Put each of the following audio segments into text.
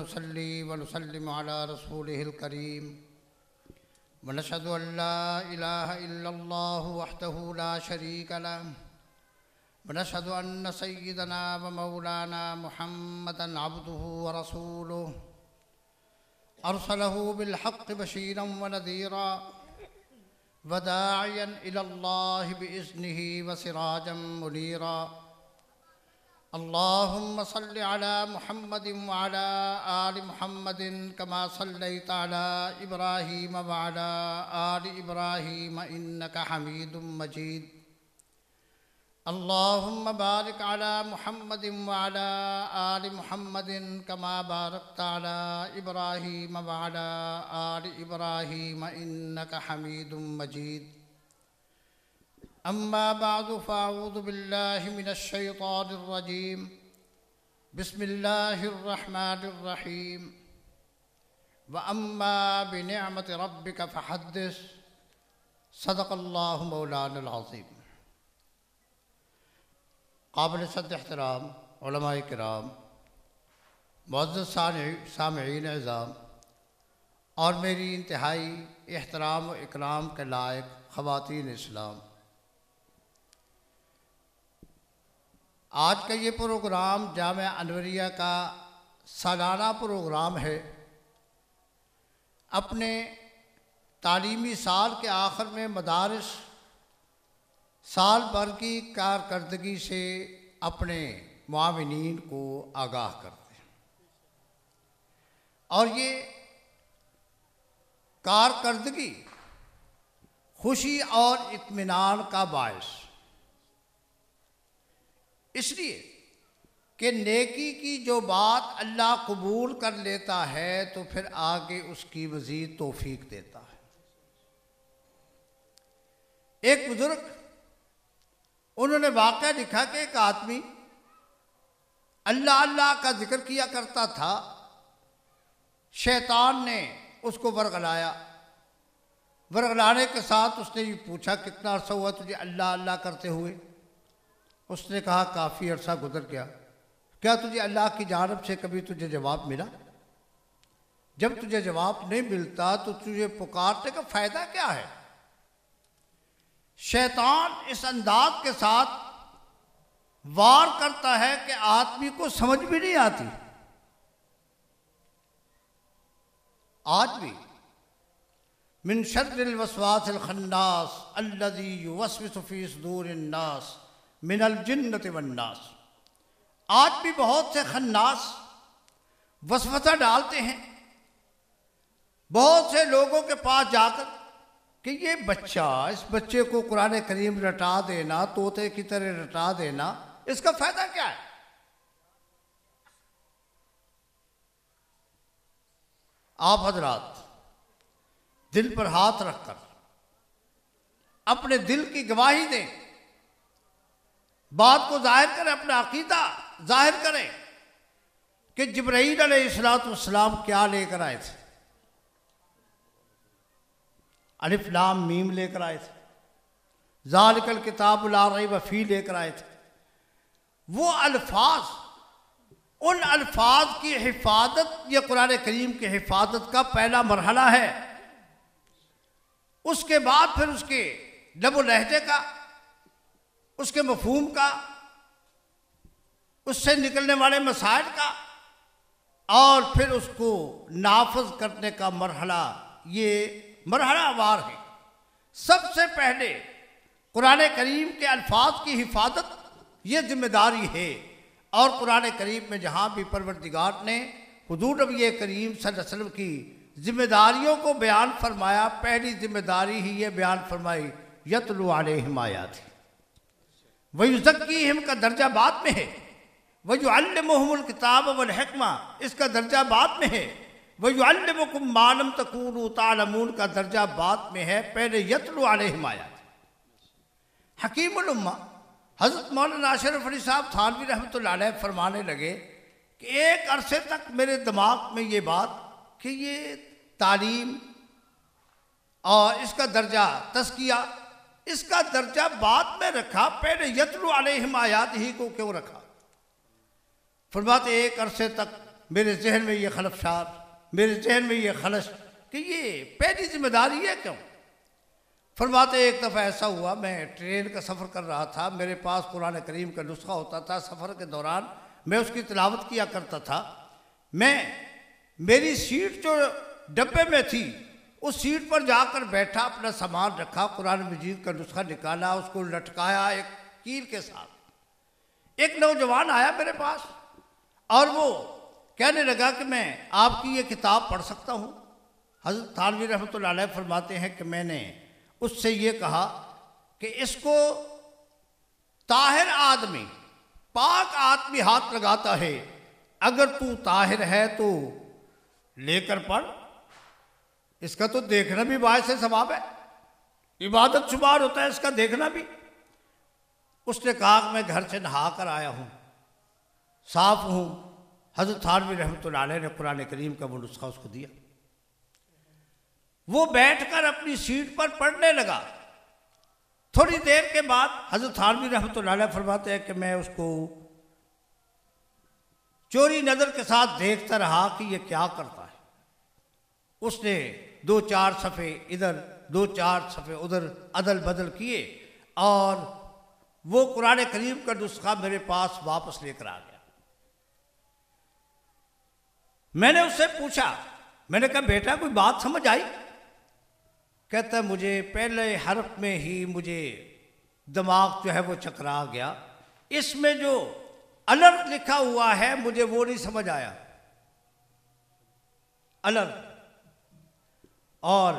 ونصلي ونسلم على رسوله الكريم ونشهد أن لا إله إلا الله وحده لا شريك له ونشهد أن سيدنا ومولانا محمدًا عبده ورسوله أرسله بالحق بشيرًا ونذيرًا وداعيًا إلى الله بإذنه وسراجًا منيرًا اللهم صل على محمد وعلى آل محمد كما صليت على إبراهيم وعلى آل إبراهيم إنك حميد مجيد اللهم بارك على محمد وعلى آل محمد كما باركت على إبراهيم وعلى آل إبراهيم إنك حميد مجيد أما بعد فأعوذ بالله من الشيطان الرجيم بسم الله الرحمن الرحيم وأما بنعمة ربك فحدث صدق الله مولانا العظيم۔ قابل صد احترام علماء کرام، معزز سامعین اعظام اور میری انتہائی احترام و اکرام کے لائق خواتین اسلام، آج کا یہ پروگرام جامعہ انوریہ کا سالانہ پروگرام ہے۔ اپنے تعلیمی سال کے آخر میں مدارس سال بھر کی کارکردگی سے اپنے معاونین کو آگاہ کرتے ہیں، اور یہ کارکردگی خوشی اور اطمینان کا باعث، اس لیے کہ نیکی کی جو بات اللہ قبول کر لیتا ہے تو پھر آگے اس کی مزید توفیق دیتا ہے۔ ایک بزرگ انہوں نے واقعہ لکھا کہ ایک آدمی اللہ اللہ کا ذکر کیا کرتا تھا، شیطان نے اس کو ورغلایا، ورغلانے کے ساتھ اس نے یہ پوچھا کتنا عرصہ ہوا تجھے اللہ اللہ کرتے ہوئے؟ اس نے کہا کافی عرصہ گزر گیا۔ کیا تجھے اللہ کی جانب سے کبھی تجھے جواب ملا؟ جب تجھے جواب نہیں ملتا تو تجھے پکارنے کا فائدہ کیا ہے؟ شیطان اس انداز کے ساتھ وار کرتا ہے کہ آدمی کو سمجھ بھی نہیں آتی۔ آج بھی من شر الوسواس الخناس الذی یوسوس فی صدور الناس من الجنۃ والناس، آج بھی بہت سے خناس وسوسہ ڈالتے ہیں بہت سے لوگوں کے پاس جا کر کہ یہ بچہ، اس بچے کو قرآن کریم رٹا دینا، طوطے کی طرح رٹا دینا، اس کا فائدہ کیا ہے؟ آپ حضرات دل پر ہاتھ رکھ کر اپنے دل کی گواہی دیں، بات کو ظاہر کریں، اپنا عقیدہ ظاہر کریں کہ جبرائیل علیہ السلام کیا لے کر آئے تھے۔ الف لام میم لے کر آئے تھے، ذالک الکتاب لا ریب فیہ لے کر آئے تھے۔ وہ الفاظ، ان الفاظ کی حفاظت یہ قرآن کریم کی حفاظت کا پہلا مرحلہ ہے۔ اس کے بعد پھر اس کے لب و لہجے کا، اس کے مفہوم کا، اس سے نکلنے والے مسائل کا، اور پھر اس کو نافذ کرنے کا مرحلہ، یہ مرحلہ وار ہے۔ سب سے پہلے قرآن کریم کے الفاظ کی حفاظت یہ ذمہ داری ہے، اور قرآن کریم میں جہاں بھی پروردگار نے حضور نبی کریم صلی اللہ علیہ وسلم کی ذمہ داریوں کو بیان فرمایا، پہلی ذمہ داری ہی یہ بیان فرمائی یتلو علیہم آیاتہ، وَيُزَكِّيهِمْ کا درجہ بعد میں ہے، وَيُعَلِّمُهُمُ الْكِتَابَ وَالْحِكْمَةَ اس کا درجہ بعد میں ہے، وَيُعَلِّمُكُمْ مَا لَمْ تَكُونُوا تَعْلَمُونَ کا درجہ بعد میں ہے، پہلے یتلو علیہم آیات۔ حکیم الامہ حضرت مولانا اشرف علی صاحب تھانوی رحمۃ اللہ علیہ فرمانے لگے کہ ایک عرصے تک میرے دماغ میں یہ بات کہ یہ تعلیم اور اس کا درجہ تزکیہ، اس کا درجہ بعد میں رکھا، پہلے یتلو علیہم آیات ہی کو کیوں رکھا؟ فرماتے ایک عرصے تک میرے ذہن میں یہ خلفشار، میرے ذہن میں یہ خلش کہ یہ پہلی ذمہ داری ہے کیوں؟ فرماتے ایک دفعہ ایسا ہوا، میں ٹرین کا سفر کر رہا تھا، میرے پاس قرآن کریم کا نسخہ ہوتا تھا، سفر کے دوران میں اس کی تلاوت کیا کرتا تھا۔ میری سیٹ جو ڈبے میں تھی اس سیٹ پر جا کر بیٹھا، اپنا سامان رکھا، قرآن مجید کا نسخہ نکالا، اس کو لٹکایا ایک کیل کے ساتھ۔ ایک نوجوان آیا میرے پاس اور وہ کہنے لگا کہ میں آپ کی یہ کتاب پڑھ سکتا ہوں؟ حضرت تھانوی رحمۃ اللہ علیہ فرماتے ہیں کہ میں نے اس سے یہ کہا کہ اس کو طاہر آدمی، پاک آدمی ہاتھ لگاتا ہے، اگر تو طاہر ہے تو لے کر پڑھ، اس کا تو دیکھنا بھی باعث ثواب ہے، عبادت شمار ہوتا ہے اس کا دیکھنا بھی۔ اس نے کہا کہ میں گھر سے نہا کر آیا ہوں، صاف ہوں۔ حضرت تھانوی رحمۃ اللہ علیہ نے قرآن کریم کا وہ نسخہ اس کو دیا، وہ بیٹھ کر اپنی سیٹ پر پڑھنے لگا۔ تھوڑی دیر کے بعد حضرت تھانوی رحمۃ اللہ علیہ فرماتے ہیں کہ میں اس کو چوری نظر کے ساتھ دیکھتا رہا کہ یہ کیا کرتا ہے۔ اس نے 2-4 صفحے ادھر 2-4 صفحے ادھر عدل بدل کیے اور وہ قرآن کریم کا نسخہ میرے پاس واپس لے کر آ گیا۔ میں نے اس سے پوچھا، میں نے کہا بیٹا کوئی بات سمجھ آئی؟ کہتا ہے مجھے پہلے حرف میں ہی مجھے دماغ جو ہے وہ چکرا گیا، اس میں جو الرٹ لکھا ہوا ہے مجھے وہ نہیں سمجھ آیا، الرٹ۔ اور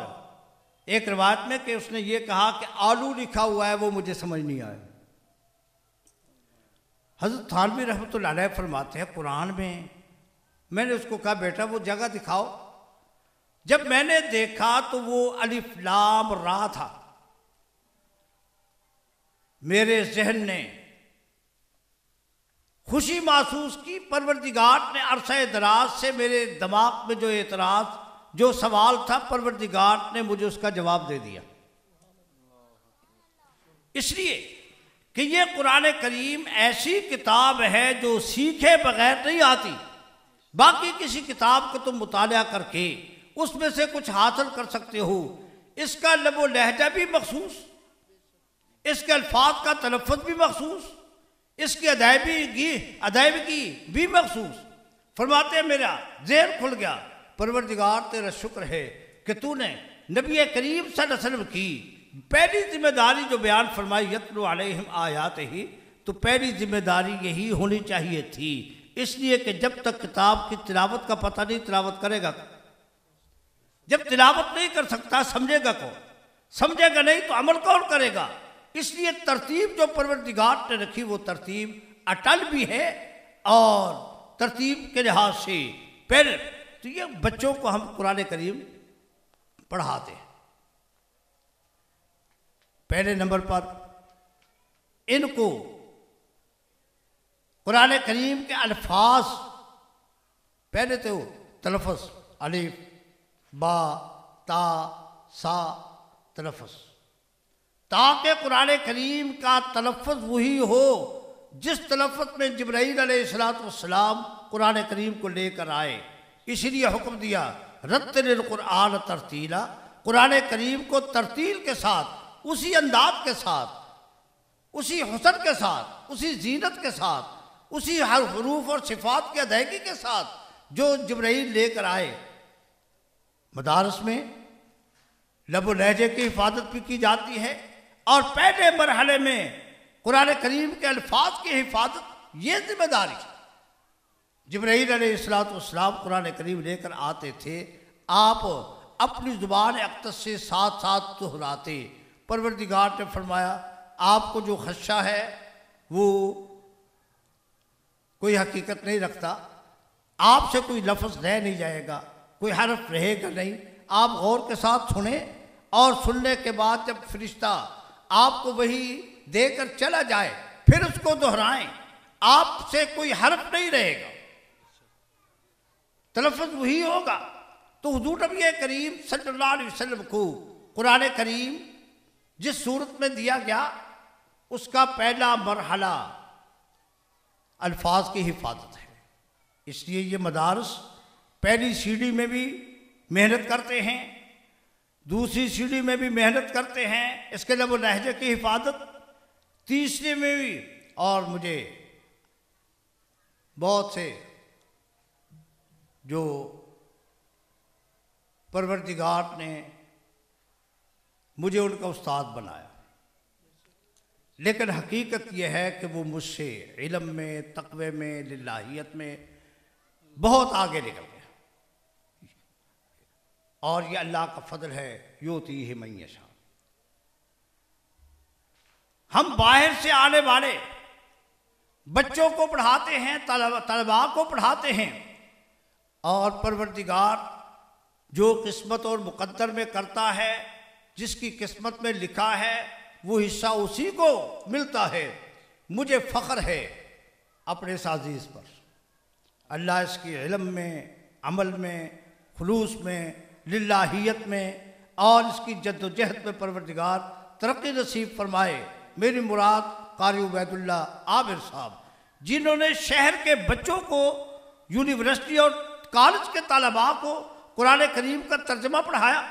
ایک روایت میں کہ اس نے یہ کہا کہ آلو لکھا ہوا ہے وہ مجھے سمجھ نہیں آیا۔ حضرت تھانوی رحمۃ اللہ علیہ فرماتے ہیں قرآن میں نے اس کو کہا بیٹا وہ جگہ دکھاؤ۔ جب میں نے دیکھا تو وہ الف لام را تھا۔ میرے ذہن نے خوشی محسوس کی، پروردگار نے عرصہ دراز سے میرے دماغ میں جو اعتراض، جو سوال تھا، پروردگار نے مجھے اس کا جواب دے دیا۔ اس لیے کہ یہ قرآن کریم ایسی کتاب ہے جو سیکھے بغیر نہیں آتی۔ باقی کسی کتاب کو تم مطالعہ کر کے اس میں سے کچھ حاصل کر سکتے ہو، اس کا لب و لہجہ بھی مخصوص، اس کے الفاظ کا تلفظ بھی مخصوص، اس کی ادائیگی بھی مخصوص۔ فرماتے ہیں میرا ذہن کھل گیا، پروردگار تیرا شکر ہے کہ تو نے نبی کریم صلی اللہ علیہ وسلم کی پہلی ذمہ داری جو بیان فرمائی یتلو علیہم آیات ہی، تو پہلی ذمہ داری یہی ہونی چاہیے تھی، اس لیے کہ جب تک کتاب کی تلاوت کا پتہ نہیں تلاوت کرے گا، جب تلاوت نہیں کر سکتا سمجھے گا کون؟ سمجھے گا نہیں تو عمل کون کرے گا؟ اس لیے ترتیب جو پروردگار نے رکھی وہ ترتیب اٹل بھی ہے، اور ترتیب کے لحاظ سے پھر تو یہ بچوں کو ہم قرآن کریم پڑھاتے ہیں۔ پہلے نمبر پر ان کو قرآن کریم کے الفاظ، پہلے تو تلفظ الف با تا سا تلفظ، تاکہ قرآن کریم کا تلفظ وہی ہو جس تلفظ میں جبرائیل علیہ السلام قرآن کریم کو لے کر آئے۔ اس لیے حکم دیا رتل القرآن ترتیلا، قرآن کریم کو ترتیل کے ساتھ، اسی انداز کے ساتھ، اسی حسن کے ساتھ، اسی زینت کے ساتھ، اسی حروف اور صفات کی ادائیگی کے ساتھ جو جبرائیل لے کر آئے۔ مدارس میں لب و لہجے کی حفاظت بھی کی جاتی ہے، اور پہلے مرحلے میں قرآن کریم کے الفاظ کی حفاظت یہ ذمہ داری ہے۔ جبرائیل علیہ السلام قرآن کریم لے کر آتے تھے، آپ اپنی زبان اقدس سے ساتھ ساتھ دہراتے۔ پروردگار نے فرمایا آپ کو جو خدشہ ہے وہ کوئی حقیقت نہیں رکھتا، آپ سے کوئی لفظ رہ نہیں جائے گا، کوئی حرف رہے گا نہیں، آپ غور کے ساتھ سنیں، اور سننے کے بعد جب فرشتہ آپ کو وہی دے کر چلا جائے پھر اس کو دہرائیں، آپ سے کوئی حرف نہیں رہے گا، تلفظ وہی ہوگا۔ تو حضور نبی کریم صلی اللہ علیہ وسلم کو قرآن کریم جس صورت میں دیا گیا اس کا پہلا مرحلہ الفاظ کی حفاظت ہے۔ اس لیے یہ مدارس پہلی سیڑھی میں بھی محنت کرتے ہیں، دوسری سیڑھی میں بھی محنت کرتے ہیں، اس کے علاوہ لہجے کی حفاظت تیسرے میں بھی. اور مجھے بہت سے جو پروردگار نے مجھے ان کا استاد بنایا، لیکن حقیقت یہ ہے کہ وہ مجھ سے علم میں، تقوی میں، للہیت میں بہت آگے نکل گیا. اور یہ اللہ کا فضل ہے، یؤتیہ من یشاء. ہم باہر سے آنے والے بچوں کو پڑھاتے ہیں، طلباء کو پڑھاتے ہیں، اور پروردگار جو قسمت اور مقدر میں کرتا ہے، جس کی قسمت میں لکھا ہے وہ حصہ اسی کو ملتا ہے. مجھے فخر ہے اپنے اس عزیز پر. اللہ اس کی علم میں، عمل میں، خلوص میں، للہیت میں اور اس کی جد و جہد میں پروردگار ترقی نصیب فرمائے. میری مراد قاری عبید اللہ عامر صاحب، جنہوں نے شہر کے بچوں کو، یونیورسٹی اور کالج کے طلباء کو قرآن کریم کا ترجمہ پڑھایا.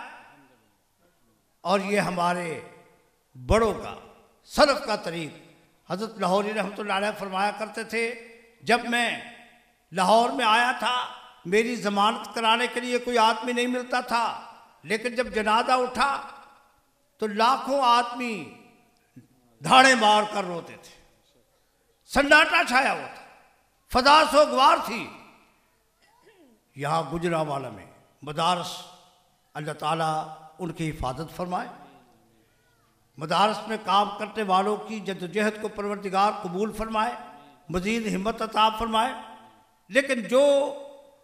اور یہ ہمارے بڑوں کا، سلف کا طریق. حضرت لاہوری رحمۃ اللہ علیہ فرمایا کرتے تھے، جب میں لاہور میں آیا تھا میری ضمانت کرانے کے لیے کوئی آدمی نہیں ملتا تھا، لیکن جب جنازہ اٹھا تو لاکھوں آدمی دھاڑے مار کر روتے تھے، سناٹا چھایا ہوا تھا، فضا سوگوار تھی. یہاں گجرانوالہ میں مدارس، اللہ تعالیٰ ان کی حفاظت فرمائے. مدارس میں کام کرنے والوں کی جد و جہد کو پروردگار قبول فرمائے، مزید ہمت عطا فرمائے. لیکن جو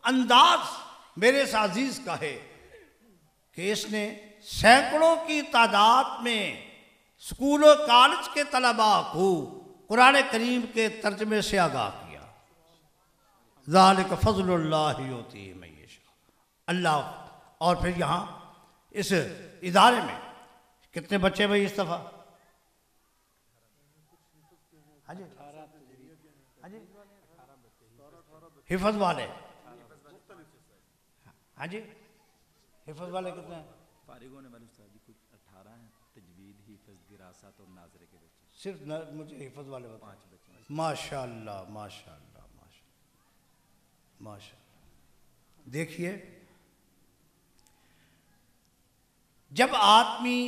انداز میرے اس عزیز کا ہے کہ اس نے سینکڑوں کی تعداد میں اسکول و کالج کے طلباء کو قرآن کریم کے ترجمے سے آگاہ کیا. ذالک فضل اللہ یؤتیہ من یشاء. اللہ. اور پھر یہاں اس ادارے میں کتنے بچے بھائی اس دفعہ؟ ہاں جی حفظ والے، ہاں جی حفظ والے کتنے ہیں؟ فارغ ہونے والے استاد جی کچھ 18 ہیں، تجوید، حفظ، دراست اور ناظرے کے بچے. صرف مجھے حفظ والے 5 بچے. ماشاء اللہ ماشاء اللہ ماشاء اللہ. دیکھیے، جب آدمی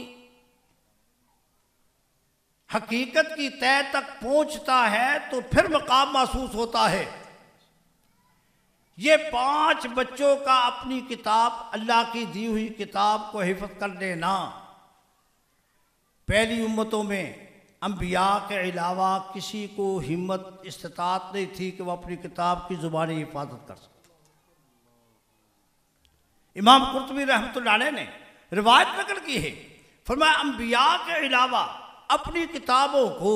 حقیقت کی تہہ تک پہنچتا ہے تو پھر مقام محسوس ہوتا ہے. یہ 5 بچوں کا اپنی کتاب، اللہ کی دی ہوئی کتاب کو حفظ کر لینا، پہلی امتوں میں انبیاء کے علاوہ کسی کو ہمت، استطاعت نہیں تھی کہ وہ اپنی کتاب کی زبانی حفاظت کر سکے. امام قرطبی رحمۃ اللہ علیہ نے روایت نقل کی ہے، فرمایا انبیاء کے علاوہ اپنی کتابوں کو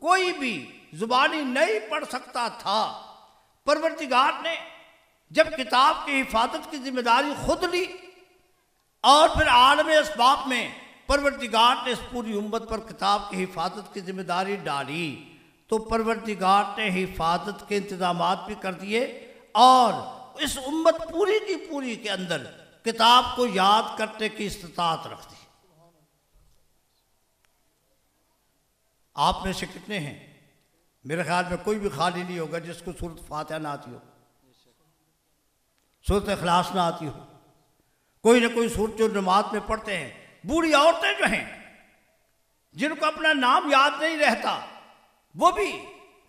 کوئی بھی زبانی نہیں پڑھ سکتا تھا. پروردگار نے جب کتاب کی حفاظت کی ذمہ داری خود لی اور پھر عالم اسباب میں پروردگار نے اس پوری امت پر کتاب کی حفاظت کی ذمہ داری ڈالی، تو پروردگار نے حفاظت کے انتظامات بھی کر دیے اور اس امت پوری کی پوری کے اندر کتاب کو یاد کرنے کی استطاعت رکھ دی. آپ میں سے کتنے ہیں، میرے خیال میں کوئی بھی خالی نہیں ہوگا جس کو سورۃ فاتحہ نہ آتی ہو، سورۃ اخلاص نہ آتی ہو. کوئی نہ کوئی سورت جو نماز میں پڑھتے ہیں. بوڑھی عورتیں جو ہیں جن کو اپنا نام یاد نہیں رہتا، وہ بھی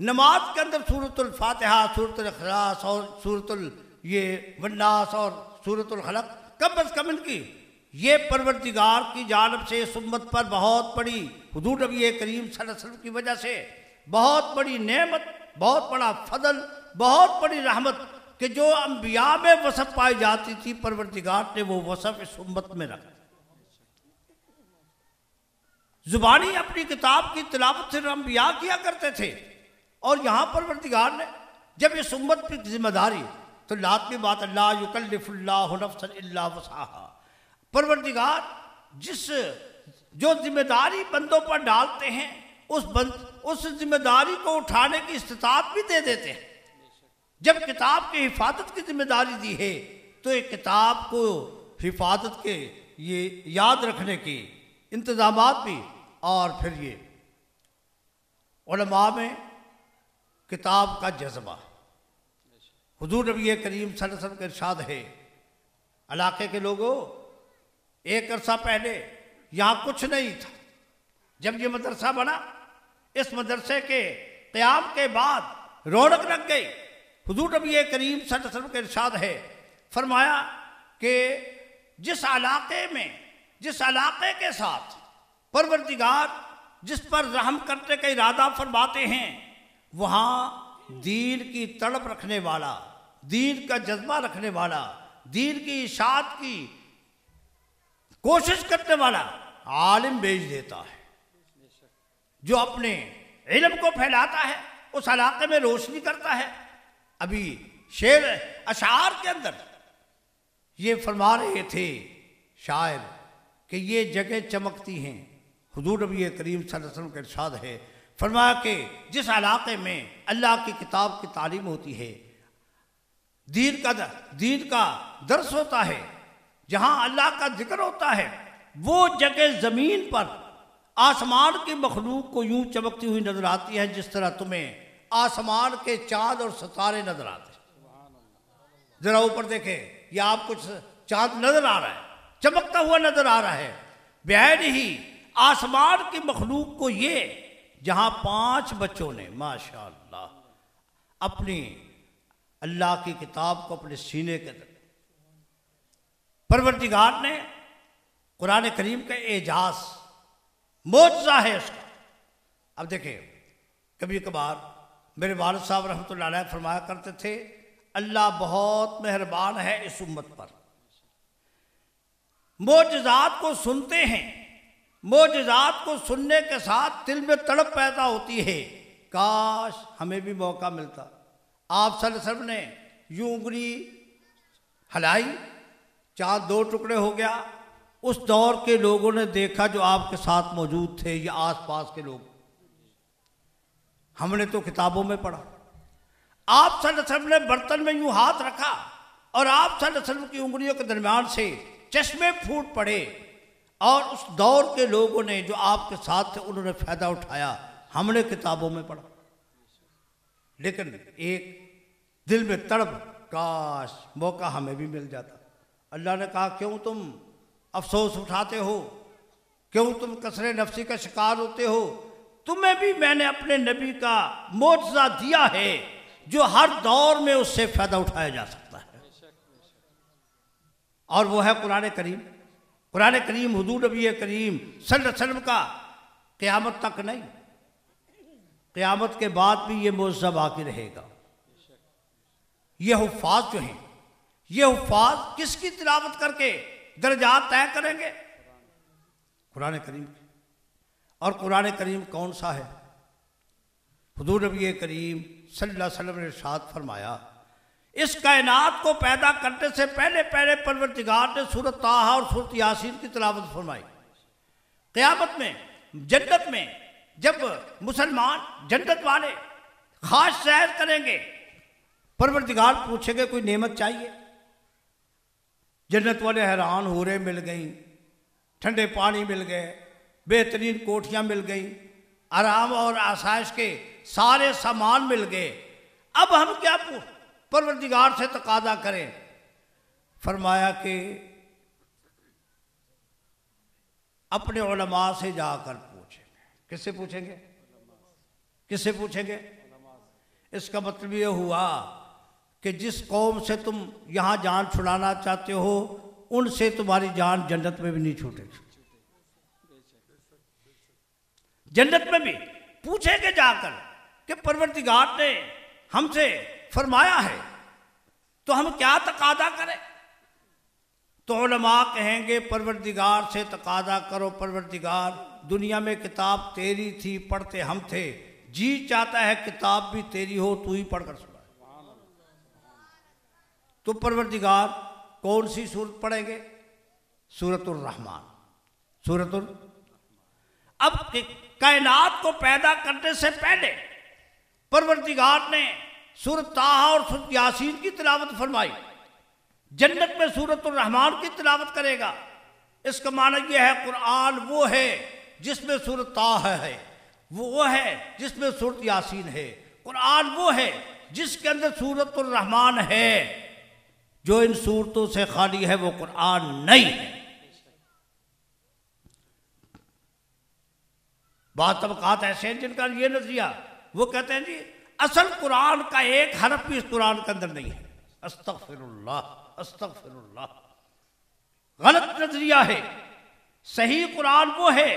نماز کے اندر سورۃ الفاتحہ، سورۃ الاخلاص اور سورۃ والناس اور سورۃ الخلق کم از کم ان کی یہ پروردگار کی جانب سے اس امت پر بہت بڑی، حضور نبی کریم صلی اللہ علیہ وسلم کی وجہ سے بہت بڑی نعمت، بہت بڑا فضل، بہت بڑی رحمت کہ جو انبیاء میں وصف پائی جاتی تھی پروردگار نے وہ وصف اس امت میں رکھا. زبانی اپنی کتاب کی تلاوت سے انبیاء کیا کرتے تھے، اور یہاں پروردگار نے جب اس امت کی ذمہ داری، تو لازمی بات لا یکلف اللہ نفسا الا وسعہا. پروردگار جو ذمہ داری بندوں پر ڈالتے ہیں اس ذمہ داری کو اٹھانے کی استطاعت بھی دے دیتے ہیں. جب کتاب کی حفاظت کی ذمہ داری دی ہے تو ایک کتاب کو حفاظت کے یہ یاد رکھنے کی انتظامات بھی، اور پھر یہ علماء میں کتاب کا جذبہ. حضور نبی کریم صلی اللہ علیہ وسلم کا ارشاد ہے، علاقے کے لوگوں، ایک عرصہ پہلے یہاں کچھ نہیں تھا. جب یہ مدرسہ بنا، اس مدرسے کے قیام کے بعد رونق لگ گئی. حضور نبی کریم صلی اللہ علیہ وسلم کا ارشاد ہے، فرمایا کہ جس علاقے کے ساتھ پروردگار جس پر رحم کرنے کا ارادہ فرماتے ہیں، وہاں دین کی تڑپ رکھنے والا، دین کا جذبہ رکھنے والا، دین کی اشاعت کی کوشش کرنے والا عالم بھیج دیتا ہے، جو اپنے علم کو پھیلاتا ہے، اس علاقے میں روشنی کرتا ہے. ابھی شعر اشعار کے اندر یہ فرما رہے تھے شاعر کہ یہ جگہ چمکتی ہیں. حضور نبی کریم صلی اللہ علیہ وسلم کا ارشاد ہے، فرمایا کہ جس علاقے میں اللہ کی کتاب کی تعلیم ہوتی ہے، دین کا درس ہوتا ہے، جہاں اللہ کا ذکر ہوتا ہے، وہ جگہ زمین پر آسمان کی مخلوق کو یوں چمکتی ہوئی نظر آتی ہے جس طرح تمہیں آسمان کے چاند اور ستارے نظر آتے ہیں. ذرا اوپر دیکھیں، یہ آپ کچھ چاند نظر آ رہا ہے، چمکتا ہوا نظر آ رہا ہے. بعین ہی آسمان کی مخلوق کو یہ جہاں 5 بچوں نے ماشاءاللہ اپنی اللہ کی کتاب کو اپنے سینے کے اندر، پروردگار نے قرآن کریم کا اعجاز معجزہ ہے اس کا. اب دیکھیں، کبھی کبھار میرے والد صاحب رحمۃ اللہ علیہ فرمایا کرتے تھے، اللہ بہت مہربان ہے اس امت پر. معجزات کو سنتے ہیں، معجزات کو سننے کے ساتھ دل میں تڑپ پیدا ہوتی ہے، کاش ہمیں بھی موقع ملتا. آپ صلی اللہ علیہ وسلم نے یوں انگلی ہلائی، چاند 2 ٹکڑے ہو گیا. اس دور کے لوگوں نے دیکھا جو آپ کے ساتھ موجود تھے، یہ آس پاس کے لوگ. ہم نے تو کتابوں میں پڑھا. آپ صلی اللہ علیہ وسلم نے برتن میں یوں ہاتھ رکھا اور آپ صلی اللہ علیہ وسلم کی انگلیوں کے درمیان سے چشمے پھوٹ پڑے، اور اس دور کے لوگوں نے جو آپ کے ساتھ تھے انہوں نے فائدہ اٹھایا. ہم نے کتابوں میں پڑھا، لیکن ایک دل میں تڑپ، کاش موقع ہمیں بھی مل جاتا. اللہ نے کہا، کیوں تم افسوس اٹھاتے ہو، کیوں تم کثرے نفسی کا شکار ہوتے ہو؟ تمہیں بھی میں نے اپنے نبی کا معجزہ دیا ہے جو ہر دور میں اس سے فائدہ اٹھایا جا سکتا ہے، اور وہ ہے قرآن کریم. قرآن کریم حضور نبی کریم صلی اللہ علیہ وسلم کا قیامت تک نہیں، قیامت کے بعد بھی یہ معجزہ باقی رہے گا. یہ حفاظ جو ہیں، یہ حفاظ کس کی تلاوت کر کے درجات طے کریں گے؟ قرآن کریم کی. اور قرآن کریم کون سا ہے؟ حضور نبی کریم صلی اللہ علیہ وسلم نے ارشاد فرمایا، اس کائنات کو پیدا کرنے سے پہلے پروردگار نے سورۃ طٰہٰ اور سورۃ یاسین کی تلاوت فرمائی. قیامت میں، جنت میں جب مسلمان، جنت والے خاص سیر کریں گے، پروردگار پوچھیں گے کوئی نعمت چاہیے؟ جنت والے حیران ہو رہے، مل گئیں، ٹھنڈے پانی مل گئے، بہترین کوٹھیاں مل گئیں، آرام اور آسائش کے سارے سامان مل گئے. اب ہم کیا پروردگار سے تقاضا کریں؟ فرمایا کہ اپنے علماء سے جا کر پوچھیں گے. کس سے پوچھیں گے؟ کس سے پوچھیں گے؟ اس کا مطلب یہ ہوا کہ جس قوم سے تم یہاں جان چھڑانا چاہتے ہو، ان سے تمہاری جان جنت میں بھی نہیں چھوٹے گی. جنت میں بھی پوچھیں گے جا کر کہ پروردگار نے ہم سے فرمایا ہے تو ہم کیا تقاضا کریں؟ تو علماء کہیں گے پروردگار سے تقاضا کرو، پروردگار دنیا میں کتاب تیری تھی، پڑھتے ہم تھے، جی چاہتا ہے کتاب بھی تیری ہو، تو ہی پڑھ کر سنا. تو پروردگار کون سی سورت پڑھیں گے؟ سورۃ الرحمن. اب کائنات کو پیدا کرنے سے پہلے پروردگار نے سورۃ طٰہٰ اور سورۃ یاسین کی تلاوت فرمائی، جنت میں سورۃ الرحمن کی تلاوت کرے گا۔ اس کا معنی یہ ہے قرآن وہ ہے جس میں سورۃ طٰہٰ ہے، وہ ہے جس میں سورۃ یاسین ہے، قرآن وہ ہے جس کے اندر سورۃ الرحمن ہے۔ جو ان صورتوں سے خالی ہے وہ قرآن نہیں ہے۔ بعض طبقات ایسے ہیں جن کا یہ نظریہ، وہ کہتے ہیں جی اصل قرآن کا ایک حرف بھی اس قرآن کے اندر نہیں ہے۔ استغفر اللہ، استغفر اللہ، غلط نظریہ ہے۔ صحیح قرآن وہ ہے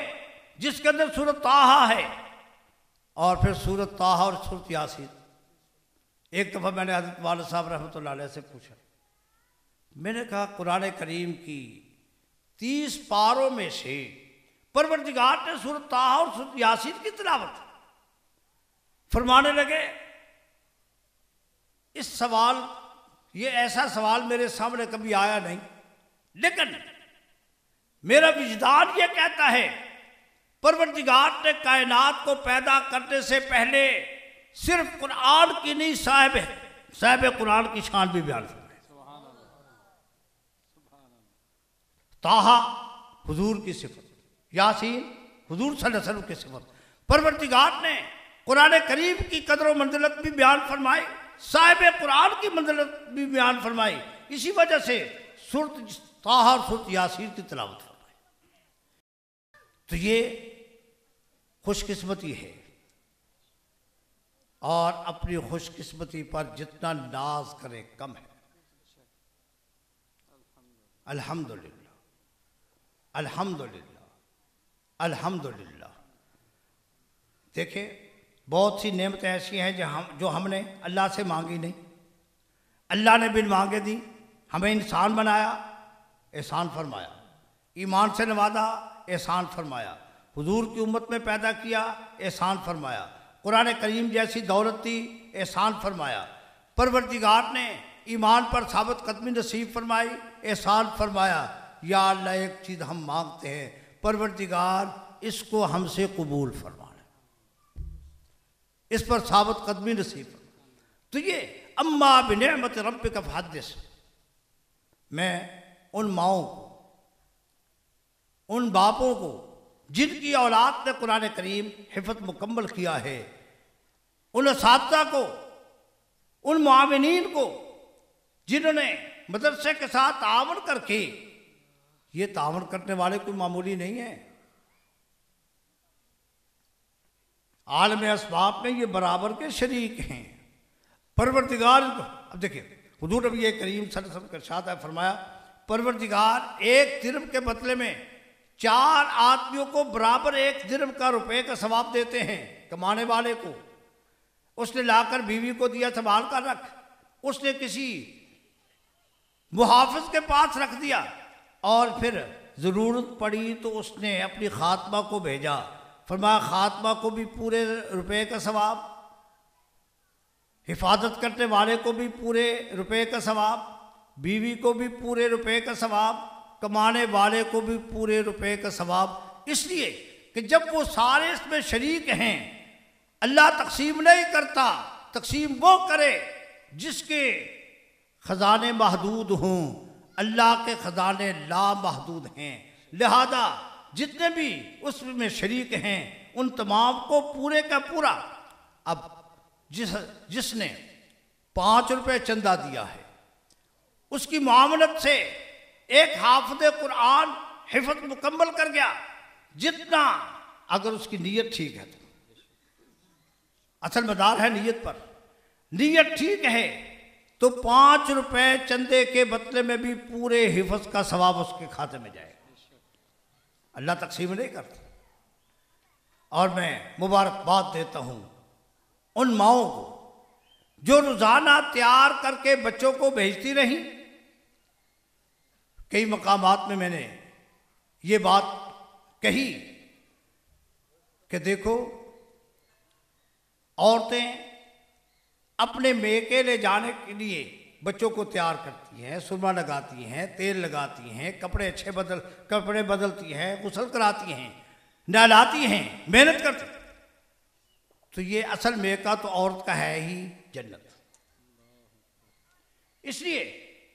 جس کے اندر سورۃ طٰہٰ ہے اور پھر سورۃ طٰہٰ اور سورۃ یاسین۔ ایک دفعہ میں نے حضرت والد صاحب رحمۃ اللہ علیہ سے پوچھا، میں نے کہا قرآن کریم کی 30 پاروں میں سے پروردگار نے سورۃ طٰہٰ اور سورۃ یاسین کی تلاوت فرمانے لگے۔ اس سوال، یہ ایسا سوال میرے سامنے کبھی آیا نہیں، لیکن میرا وجدان یہ کہتا ہے پروردگار نے کائنات کو پیدا کرنے سے پہلے صرف قرآن کی نہیں، صاحب قرآن کی شان بھی بیان فرمائی۔ طٰہٰ حضور کی صفت، یاسین حضور صلی اللہ علیہ وسلم کی صفت، پروردگار نے قرآن کریم کی قدر و منزلت بھی بیان فرمائی، صاحب قرآن کی منزلت بھی بیان فرمائی۔ اسی وجہ سے سورۃ طٰہٰ اور سورۃ یاسین کی تلاوت فرمائی۔ تو یہ خوش قسمتی ہے، اور اپنی خوش قسمتی پر جتنا ناز کرے کم ہے۔ الحمدللہ، الحمدللہ، الحمدللہ۔ دیکھیں بہت سی نعمتیں ایسی ہیں جو ہم نے اللہ سے مانگی نہیں، اللہ نے بن مانگے دی۔ ہمیں انسان بنایا، احسان فرمایا، ایمان سے نوازا، احسان فرمایا، حضور کی امت میں پیدا کیا، احسان فرمایا، قرآن کریم جیسی دولت دی، احسان فرمایا، پروردگار نے ایمان پر ثابت قدمی نصیب فرمائی، احسان فرمایا۔ یا اللہ ایک چیز ہم مانگتے ہیں، پروردگار اس کو ہم سے قبول فرما لے، اس پر ثابت قدمی نصیب فرما۔ تو یہ اما بنعمت ربک فحدث، میں ان ماؤں کو، ان باپوں کو جن کی اولاد نے قرآن کریم حفظ مکمل کیا ہے، ان اساتذہ کو، ان معاونین کو جنہوں نے مدرسے کے ساتھ تعاون کر کے، یہ تعاون کرنے والے کوئی معمولی نہیں ہیں، عالم اسباب میں یہ برابر کے شریک ہیں۔ پروردگار، اب دیکھیں حضور نبی کریم صلی اللہ علیہ وسلم کا ارشاد ہے، فرمایا پروردگار ایک درہم کے بدلے میں 4 آدمیوں کو برابر 1 درہم کا روپے کا ثواب دیتے ہیں، کمانے والے کو۔ اس نے لا کر بیوی کو دیا، سنبھال کر رکھ، اس نے کسی محافظ کے پاس رکھ دیا، اور پھر ضرورت پڑی تو اس نے اپنی خاتمہ کو بھیجا، فرمایا خاتمہ کو بھی پورے روپے کا ثواب، حفاظت کرنے والے کو بھی پورے روپے کا ثواب، بیوی کو بھی پورے روپے کا ثواب، کمانے والے کو بھی پورے روپے کا ثواب۔ اس لیے کہ جب وہ سارے اس میں شریک ہیں، اللہ تقسیم نہیں کرتا، تقسیم وہ کرے جس کے خزانے محدود ہوں، اللہ کے خزانے لامحدود ہیں، لہذا جتنے بھی اس میں شریک ہیں ان تمام کو پورے کا پورا۔ اب جس نے 5 روپے چندہ دیا ہے، اس کی معاملت سے ایک حافظ قرآن حفظ مکمل کر گیا، جتنا اگر اس کی نیت ٹھیک ہے تو، اصل مدار ہے نیت پر، نیت ٹھیک ہے تو 5 روپے چندے کے بدلے میں بھی پورے حفظ کا ثواب اس کے کھاتے میں جائے گا، اللہ تقسیم نہیں کرتا۔ اور میں مبارکباد دیتا ہوں ان ماؤں کو جو روزانہ تیار کر کے بچوں کو بھیجتی رہیں۔ کئی مقامات میں میں نے یہ بات کہی کہ دیکھو عورتیں اپنے میکے لے جانے کے لیے بچوں کو تیار کرتی ہیں، سرما لگاتی ہیں، تیل لگاتی ہیں، کپڑے بدلتی ہیں، غسل کراتی ہیں، نہلاتی ہیں، محنت کرتی ہیں۔ تو یہ اصل میکا تو عورت کا ہے ہی جنت، اس لیے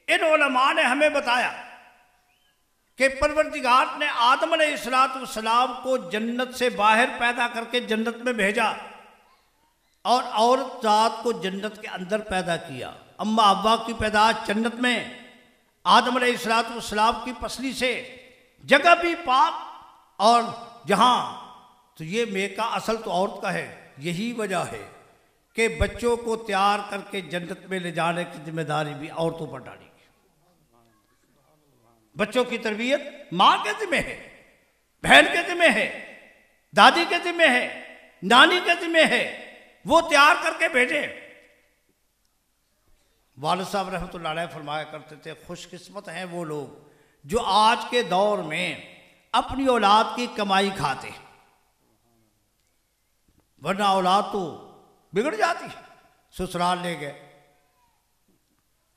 ان علماء نے ہمیں بتایا کہ پروردگار نے آدم علیہ السلام کو جنت سے باہر پیدا کر کے جنت میں بھیجا اور عورت ذات کو جنت کے اندر پیدا کیا۔ اما ابا کی پیدائش جنت میں، آدم علیہ السلام کی پسلی سے، جگہ بھی پاک اور جہاں، تو یہ میکا اصل تو عورت کا ہے۔ یہی وجہ ہے کہ بچوں کو تیار کر کے جنت میں لے جانے کی ذمہ داری بھی عورتوں پر ڈالی گئی۔ بچوں کی تربیت ماں کے ذمہ ہے، بہن کے ذمہ ہے، دادی کے ذمہ ہے، نانی کے ذمہ ہے، وہ تیار کر کے بھیجے۔ والد صاحب رحمۃ اللہ علیہ فرمایا کرتے تھے خوش قسمت ہیں وہ لوگ جو آج کے دور میں اپنی اولاد کی کمائی کھاتے، ورنہ اولاد تو بگڑ جاتی ہے۔ سسرال لے گئے،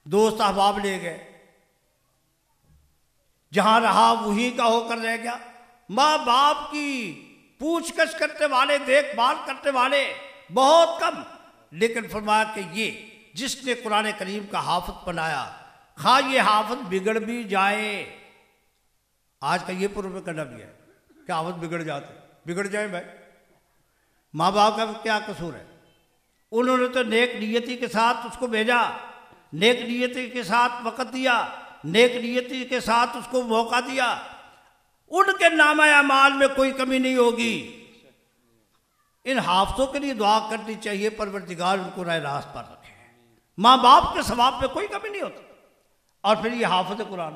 دوست احباب لے گئے، جہاں رہا وہیں کا ہو کر رہ گیا۔ ماں باپ کی پوچھ گچھ کرنے والے، دیکھ بھال کرنے والے بہت کم۔ لیکن فرمایا کہ یہ جس نے قرآن کریم کا حافظ بنایا، خواہ یہ حافظ بگڑ بھی جائے۔ آج کا یہ پروپیگنڈا بھی ہے کہ حافظ بگڑ جاتے، بگڑ جائیں بھائی، ماں باپ کا کیا قصور ہے؟ انہوں نے تو نیک نیتی کے ساتھ اس کو بھیجا، نیک نیتی کے ساتھ وقت دیا، نیک نیتی کے ساتھ اس کو موقع دیا، ان کے نامہ اعمال میں کوئی کمی نہیں ہوگی۔ ان حافظوں کے لیے دعا کرنی چاہیے پروردگار ان کو راہ راست پر رکھے۔ ماں باپ کے ثواب میں کوئی کمی نہیں ہوتی۔ اور پھر یہ حافظ قرآن،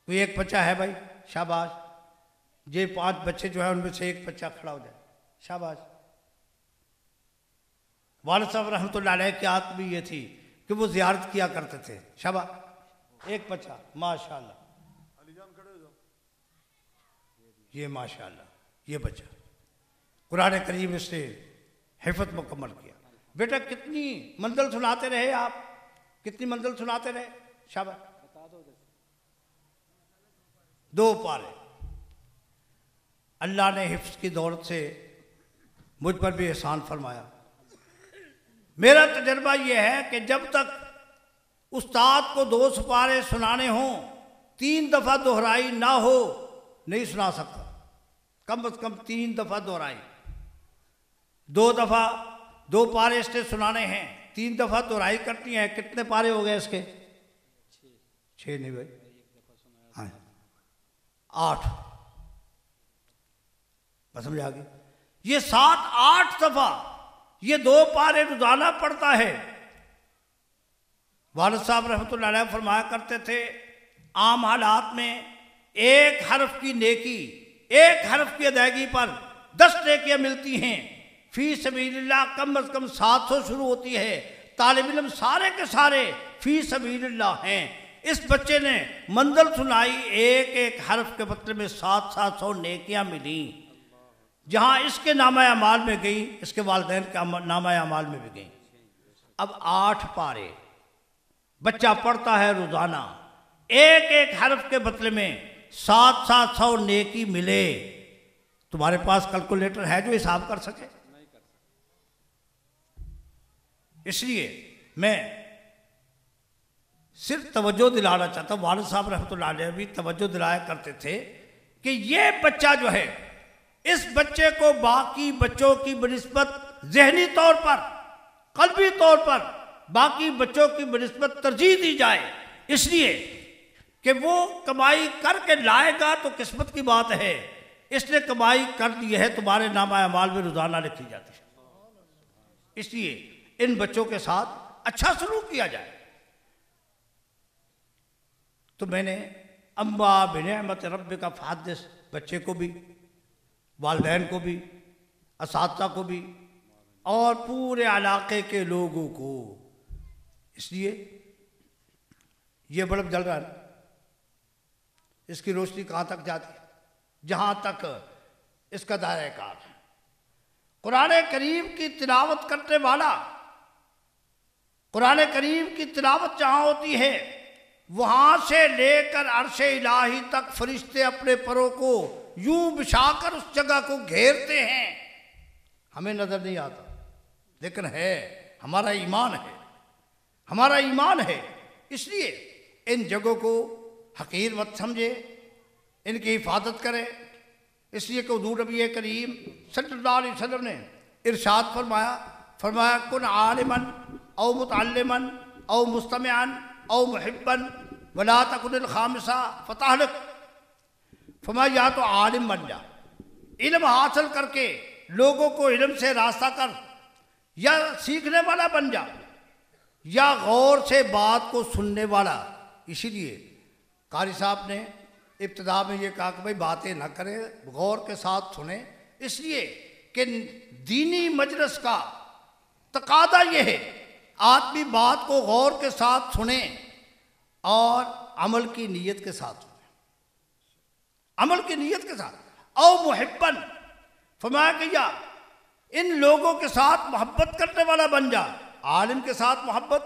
کوئی ایک بچہ ہے بھائی، شاباش، یہ 5 بچے جو ہیں ان میں سے ایک بچہ کھڑا ہو جائے، شاباش۔ والد صاحب رحمۃ اللہ علیہ کی عادت بھی یہ تھی کہ وہ زیارت کیا کرتے تھے، شاباش، ایک بچہ، ماشاءاللہ، یہ ماشاءاللہ یہ بچہ قرآن کریم اس نے حفظ مکمل کیا۔ بیٹا کتنی منزل سناتے رہے آپ، کتنی منزل سناتے رہے؟ شاباش، 2 پارے۔ اللہ نے حفظ کی دولت سے مجھ پر بھی احسان فرمایا۔ میرا تجربہ یہ ہے کہ جب تک استاد کو 2 سپارے سنانے ہوں، 3 دفعہ دہرائی نہ ہو، نہیں سنا سکتا۔ کم از کم 3 دفعہ دہرائی، 2 دفعہ 2 پارے اس نے سنانے ہیں، 3 دفعہ دہرائی کرتی ہیں۔ کتنے پارے ہو گئے اس کے؟ 6 نہیں بھائی، ہاں 8، بس سمجھ آ گئی۔ یہ 7-8 دفعہ یہ 2 پارے روزانہ پڑھتا ہے۔ والد صاحب رحمۃ اللہ علیہ فرمایا کرتے تھے عام حالات میں 1 حرف کی نیکی، 1 حرف کی ادائیگی پر 10 نیکیاں ملتی ہیں۔ فی سبیل اللہ کم از کم 700 شروع ہوتی ہے۔ طالب علم سارے کے سارے فی سبیل اللہ ہیں۔ اس بچے نے منزل سنائی، 1 حرف کے بدلے میں 700 نیکیاں ملیں۔ جہاں اس کے نامہ اعمال میں گئی، اس کے والدین کے نامہ اعمال میں بھی گئی۔ اب 8 پارے بچہ پڑھتا ہے روزانہ، 1 حرف کے بدلے میں 700 نیکی ملے۔ تمہارے پاس کیلکولیٹر ہے جو حساب کر سکے؟ اس لیے میں صرف توجہ دلانا چاہتا ہوں، والد صاحب رحمۃ اللہ علیہ بھی توجہ دلایا کرتے تھے کہ یہ بچہ جو ہے، اس بچے کو باقی بچوں کی بنسبت ذہنی طور پر، قلبی طور پر باقی بچوں کی بنسبت ترجیح دی جائے، اس لیے کہ وہ کمائی کر کے لائے گا تو قسمت کی بات ہے۔ اس نے کمائی کر دی ہے، تمہارے نامہ اعمال میں روزانہ لکھی جاتی ہے۔ اس لیے ان بچوں کے ساتھ اچھا سلوک کیا جائے۔ تو میں نے اما بنعمت ربک فحدث، بچے کو بھی، والدین کو بھی، اساتذہ کو بھی، اور پورے علاقے کے لوگوں کو۔ اس لیے یہ بلب جل رہا ہے، اس کی روشنی کہاں تک جاتی ہے؟ جہاں تک اس کا دائرہ کار ہے۔ قرآن کریم کی تلاوت کرنے والا، قرآن کریم کی تلاوت جہاں ہوتی ہے، وہاں سے لے کر عرش الہی تک فرشتے اپنے پروں کو یوں بچھا کر اس جگہ کو گھیرتے ہیں۔ ہمیں نظر نہیں آتا، لیکن ہے، ہمارا ایمان ہے، ہمارا ایمان ہے اس لیے ان جگہوں کو حقیر مت سمجھے، ان کی حفاظت کرے، اس لیے کہ حضور نبی کریم صلی اللہ علیہ وسلم نے ارشاد فرمایا کن عالماً او متعلماً او مستمعاً او محباً ولا تکن الخامسہ فتہلک۔ فرمایا یا تو عالم بن جا، علم حاصل کر کے لوگوں کو علم سے راستہ کر، یا سیکھنے والا بن جا، یا غور سے بات کو سننے والا۔ اسی لیے قاری صاحب نے ابتدا میں یہ کہا کہ بھائی باتیں نہ کریں، غور کے ساتھ سنیں، اس لیے کہ دینی مجلس کا تقاضا یہ ہے آدمی بات کو غور کے ساتھ سنیں اور عمل کی نیت کے ساتھ سنیں، عمل کی نیت کے ساتھ۔ او محبن، فرمایا کہ یا ان لوگوں کے ساتھ محبت کرنے والا بن جا، عالم کے ساتھ محبت،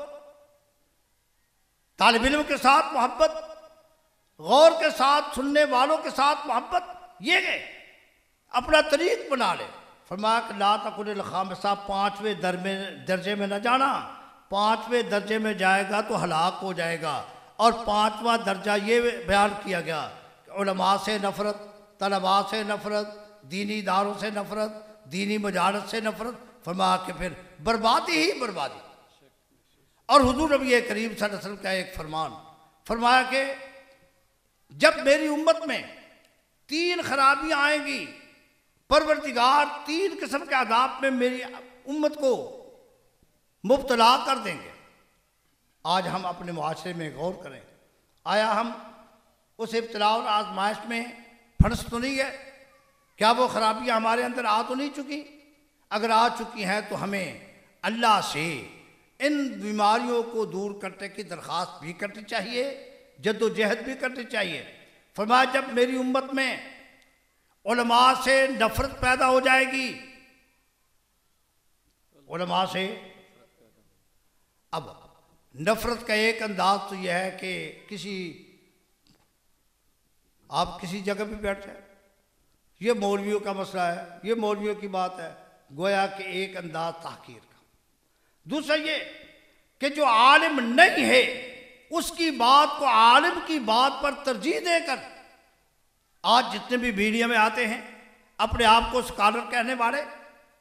طالب علم کے ساتھ محبت، غور کے ساتھ سننے والوں کے ساتھ محبت، یہ ہے اپنا طریق بنا لے۔ فرمایا کہ لا تکن الخامسہ، پانچویں درجے میں نہ جانا، پانچویں درجے میں جائے گا تو ہلاک ہو جائے گا۔ اور پانچواں درجہ یہ بیان کیا گیا کہ علماء سے نفرت، طلباء سے نفرت، دینی اداروں سے نفرت، دینی مجالس سے نفرت، فرمایا کہ پھر بربادی ہی بربادی۔ اور حضور نبی کریم صلی اللہ علیہ وسلم کا ایک فرمایا کہ جب میری امت میں 3 خرابیاں آئیں گی، پروردگار 3 قسم کے عذاب میں میری امت کو مبتلا کر دیں گے۔ آج ہم اپنے معاشرے میں غور کریں، آیا ہم اس ابتلاء اور آزمائش میں پھنس تو نہیں ہے؟ کیا وہ خرابیاں ہمارے اندر آ تو نہیں چکی؟ اگر آ چکی ہیں تو ہمیں اللہ سے ان بیماریوں کو دور کرنے کی درخواست بھی کرنی چاہیے، جد و جہد بھی کرنی چاہیے۔ فرمایا جب میری امت میں علماء سے نفرت پیدا ہو جائے گی، علماء سے، اب نفرت کا ایک انداز تو یہ ہے کہ آپ کسی جگہ پہ بیٹھ جائیں، یہ مولویوں کا مسئلہ ہے، یہ مولویوں کی بات ہے، گویا کہ ایک انداز تحقیر کا۔ دوسرا یہ کہ جو عالم نہیں ہے اس کی بات کو عالم کی بات پر ترجیح دے کر، آج جتنے بھی میڈیا میں آتے ہیں اپنے آپ کو اسکالر کہنے والے،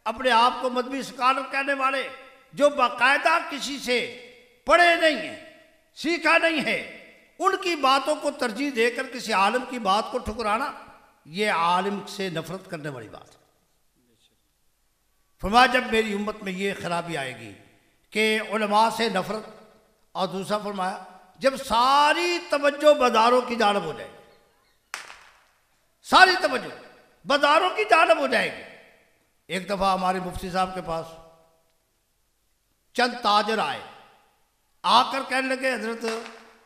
اپنے آپ کو مذہبی اسکالر کہنے والے، جو باقاعدہ کسی سے پڑھے نہیں ہیں، سیکھا نہیں ہے، ان کی باتوں کو ترجیح دے کر کسی عالم کی بات کو ٹھکرانا، یہ عالم سے نفرت کرنے والی بات ہے۔ فرمایا جب میری امت میں یہ خرابی آئے گی کہ علماء سے نفرت، اور دوسرا فرمایا جب ساری توجہ بازاروں کی جانب ہو جائے گی، ساری توجہ بازاروں کی جانب ہو جائے گی۔ ایک دفعہ ہمارے مفتی صاحب کے پاس چند تاجر آئے، آ کر کہنے لگے حضرت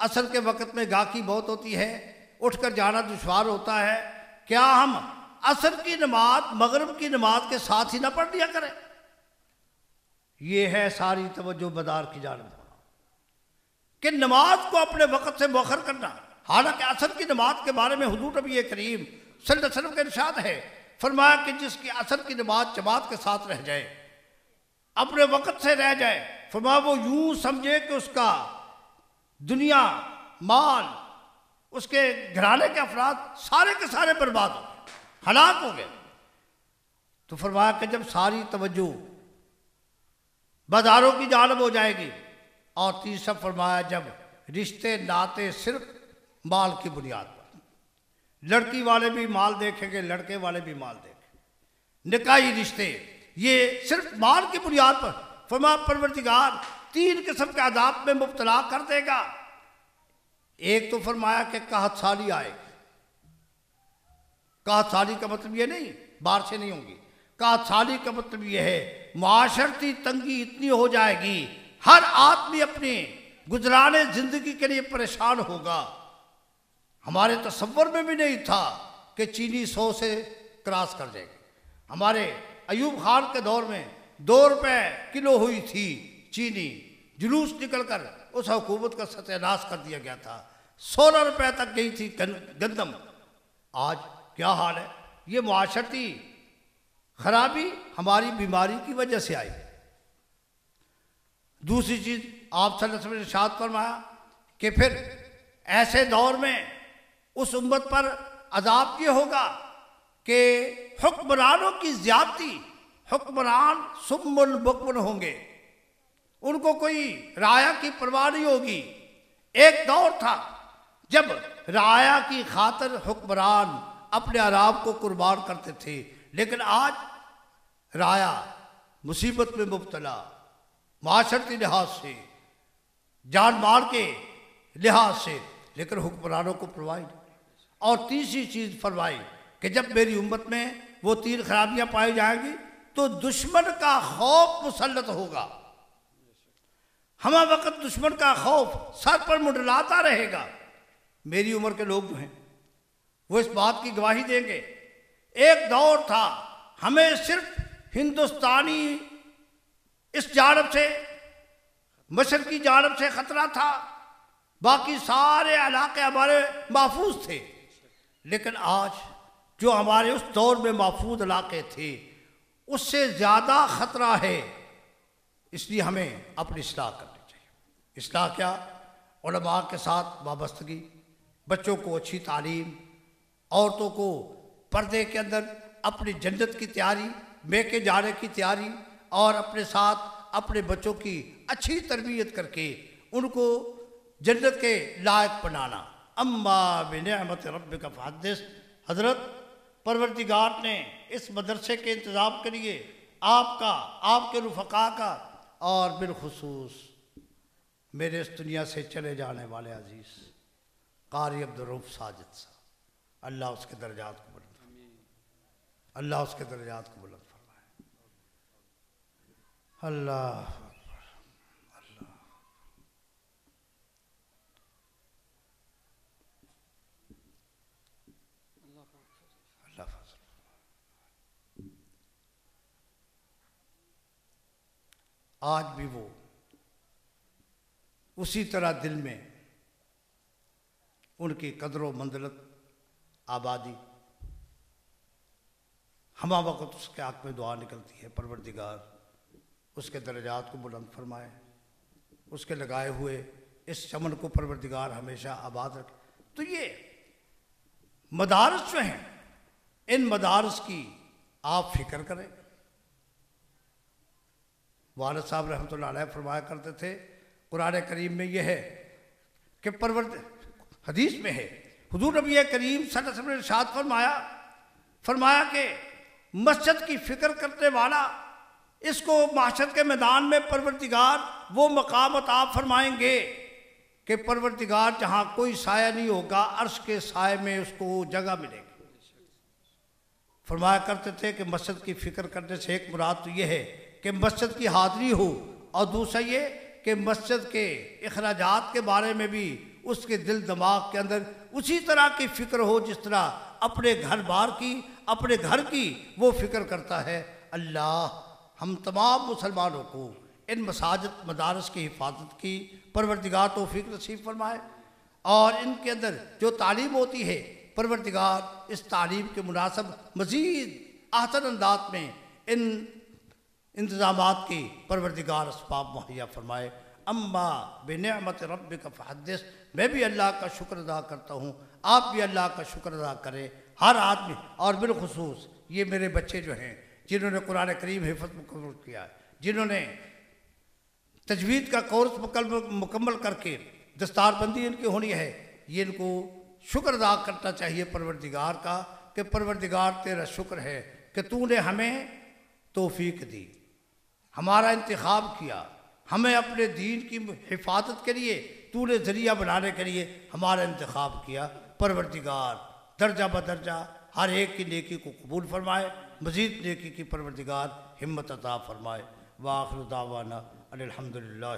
عصر کے وقت میں گاہکی بہت ہوتی ہے، اٹھ کر جانا دشوار ہوتا ہے، کیا ہم عصر کی نماز مغرب کی نماز کے ساتھ ہی نہ پڑھ لیا کریں؟ یہ ہے ساری توجہ بازار کی جانب کہ نماز کو اپنے وقت سے مؤخر کرنا۔ حالانکہ عصر کی نماز کے بارے میں حضور نبی کریم صلی اللہ علیہ وسلم کا ارشاد ہے، فرمایا کہ جس کی عصر کی نماز جماعت کے ساتھ رہ جائے، اپنے وقت سے رہ جائے، فرمایا وہ یوں سمجھے کہ اس کا دنیا، مال، اس کے گھرانے کے افراد سارے کے سارے برباد ہو گئے، ہلاک ہو گئے۔ تو فرمایا کہ جب ساری توجہ بازاروں کی جانب ہو جائے گی، اور تیسرا فرمایا جب رشتے ناتے صرف مال کی بنیاد پر، لڑکی والے بھی مال دیکھیں گے، لڑکے والے بھی مال دیکھیں گے، نکاحی رشتے یہ صرف مال کی بنیاد پر، فرمایا پروردگار 3 قسم کے عذاب میں مبتلا کر دے گا۔ ایک تو فرمایا کہ قحط سالی آئے گی۔ قحط سالی کا مطلب یہ نہیں بارشیں نہیں ہوں گی، قحط سالی کا مطلب یہ ہے معاشرتی تنگی اتنی ہو جائے گی، ہر آدمی اپنے گزرانے زندگی کے لیے پریشان ہوگا۔ ہمارے تصور میں بھی نہیں تھا کہ چینی 100 سے کراس کر جائے گی۔ ہمارے ایوب خان کے دور میں 2 روپے کلو ہوئی تھی چینی، جلوس نکل کر اس حکومت کا ستیہ ناش کر دیا گیا تھا۔ 16 روپے تک گئی تھی گندم۔ آج کیا حال ہے؟ یہ معاشرتی خرابی ہماری بیماری کی وجہ سے آئی۔ دوسری چیز آپ صلی اللہ علیہ وسلم نے ارشاد فرمایا کہ پھر ایسے دور میں اس امت پر عذاب یہ ہوگا کہ حکمرانوں کی زیادتی، حکمران سم بکم ہوں گے، ان کو کوئی رعایا کی پرواہ نہیں ہوگی۔ ایک دور تھا جب رعایا کی خاطر حکمران اپنے آرام کو قربان کرتے تھے، لیکن آج رعایا مصیبت میں مبتلا، معاشرتی لحاظ سے، جان مال کے لحاظ سے، لیکن حکمرانوں کو پرواہ نہیں۔ اور تیسری چیز فرمائی کہ جب میری امت میں وہ 3 خرابیاں پائی جائیں گی تو دشمن کا خوف مسلط ہوگا، ہمہ وقت دشمن کا خوف سر پر منڈلاتا رہے گا۔ میری عمر کے لوگ جو ہیں وہ اس بات کی گواہی دیں گے، ایک دور تھا ہمیں صرف ہندوستانی اس جانب سے، مشرقی جانب سے خطرہ تھا، باقی سارے علاقے ہمارے محفوظ تھے، لیکن آج جو ہمارے اس دور میں محفوظ علاقے تھے اس سے زیادہ خطرہ ہے۔ اس لیے ہمیں اپنی اصلاح کرنی چاہیے۔ اصلاح کیا؟ علماء کے ساتھ وابستگی، بچوں کو اچھی تعلیم، عورتوں کو پردے کے اندر اپنی جنت کی تیاری، میکے جانے کی تیاری، اور اپنے ساتھ اپنے بچوں کی اچھی تربیت کر کے ان کو جنت کے لائق بنانا۔ اما بنعمت ربک فحدث۔ حضرت پروردگار نے اس مدرسے کے انتظام کے لیے آپ کا، آپ کے رفقا کا، اور بالخصوص میرے اس دنیا سے چلے جانے والے عزیز قاری عبدالرؤف ساجد صاحب، اللہ اس کے درجات کو بلند فرمائے، اللہ اس کے درجات کو بلند فرمائے۔ اللہ آج بھی وہ اسی طرح دل میں ان کی قدر و منزلت آبادی، ہمہ وقت اس کے حق میں دعا نکلتی ہے، پروردگار اس کے درجات کو بلند فرمائے، اس کے لگائے ہوئے اس چمن کو پروردگار ہمیشہ آباد رکھے۔ تو یہ مدارس جو ہیں، ان مدارس کی آپ فکر کریں۔ والد صاحب رحمۃ اللہ علیہ فرمایا کرتے تھے، قرآن کریم میں یہ ہے کہ حدیث میں ہے، حضور نبی کریم صلی اللہ علیہ وسلم نے ارشاد فرمایا کہ مسجد کی فکر کرنے والا، اس کو معاشر کے میدان میں پروردگار وہ مقام عطا فرمائیں گے کہ پروردگار جہاں کوئی سایہ نہیں ہوگا، عرش کے سائے میں اس کو جگہ ملے گی۔ فرمایا کرتے تھے کہ مسجد کی فکر کرنے سے ایک مراد تو یہ ہے کہ مسجد کی حاضری ہو، اور دوسرا یہ کہ مسجد کے اخراجات کے بارے میں بھی اس کے دل دماغ کے اندر اسی طرح کی فکر ہو جس طرح اپنے گھر بار کی، اپنے گھر کی وہ فکر کرتا ہے۔ اللہ ہم تمام مسلمانوں کو ان مساجد مدارس کی حفاظت کی پروردگار توفیق نصیب فرمائے، اور ان کے اندر جو تعلیم ہوتی ہے پروردگار اس تعلیم کے مناسب مزید احسن انداز میں ان انتظامات کی پروردگار اسباب مہیا فرمائے۔ اما بنعمت ربک فحدث۔ میں بھی اللہ کا شکر ادا کرتا ہوں، آپ بھی اللہ کا شکر ادا کریں، ہر آدمی، اور بالخصوص یہ میرے بچے جو ہیں جنہوں نے قرآن کریم حفظ مکمل کیا ہے، جنہوں نے تجوید کا کورس مکمل کر کے دستار بندی ان کی ہونی ہے، یہ ان کو شکر ادا کرنا چاہیے پروردگار کا کہ پروردگار تیرا شکر ہے کہ تو نے ہمیں توفیق دی، ہمارا انتخاب کیا، ہمیں اپنے دین کی حفاظت کے لیے تو نے ذریعہ بنانے کے لیے ہمارا انتخاب کیا۔ پروردگار درجہ بدرجہ ہر ایک کی نیکی کو قبول فرمائے، مزید نیکی کی پروردگار ہمت عطا فرمائے۔ وآخر دعوانا الحمدللہ۔